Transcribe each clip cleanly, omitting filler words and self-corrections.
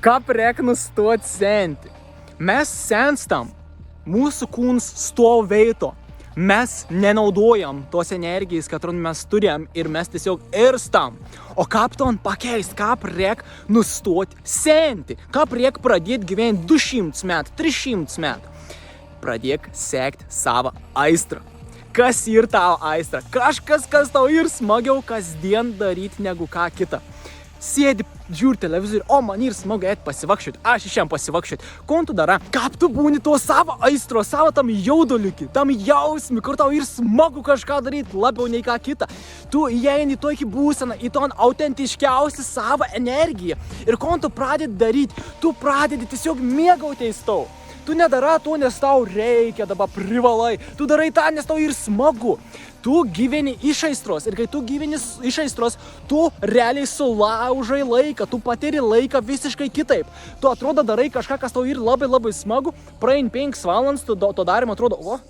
Kaip reikia nustoti senti? Mes senstam, mūsų kūnas stovėto. Mes nenaudojam tos energijos, которую mes turėjom ir mes tiesiog irstam. O kaip to pakeist, kaip reikia nustoti senti, kaip reikia pradėti gyventi 200 metų, 300 metų. Pradėk sekti savo aistrą. Kas yra tavo aistra? Kažkas, kas tau ir smagiau kasdien daryti negu ką kitą. Sėdi, žiūri televizorių, o man ir smagu eiti pasivakščioti, aš išėjom pasivakščioti. Ko tu dara? Kaip tu būni to savo aistro, savo tam jauduliukį, tam jausmį, kur tau ir smagu kažką daryti labiau nei ką kitą. Tu įeini į tokį būseną, į ton autentiškiausią savo energiją. Ir ko tu pradedi daryti? Tu pradedi tiesiog mėgautis tau. Tu nedara to, nes tau reikia, dabar privalai. Tu darai tą, nes tau ir smagu. Tu gyveni iš aistros ir kai tu gyveni iš aistros, tu realiai sulaužai laiką, tu patiri laiką visiškai kitaip. Tu atrodo darai kažką, kas tau ir labai smagu, praein 5 valandas, tu to darim atrodo, o,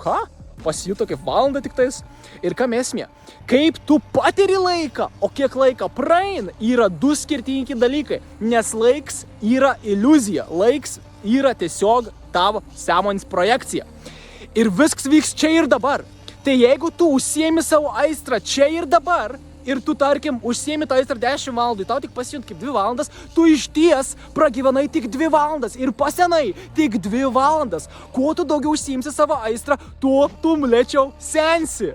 ką? Pasijuto kaip valanda tik tais. Ir kam esmė? Kaip tu patiri laiką, o kiek laiką praein, yra 2 skirtingi dalykai, nes laiks yra iliuzija, laiks yra tiesiog tavo sąmonės projekcija. Ir viskas vyks čia ir dabar. Tai jeigu tu užsiemi savo aistrą čia ir dabar, ir tu, tarkim, užsiemi tą aistrą 10 valandų, tau tik pasijunti kaip 2 valandas, tu iš ties pragyvenai tik 2 valandas ir pasenai tik 2 valandas. Kuo tu daugiau užsiimsi savo aistrą, tuo tu lėčiau sensi.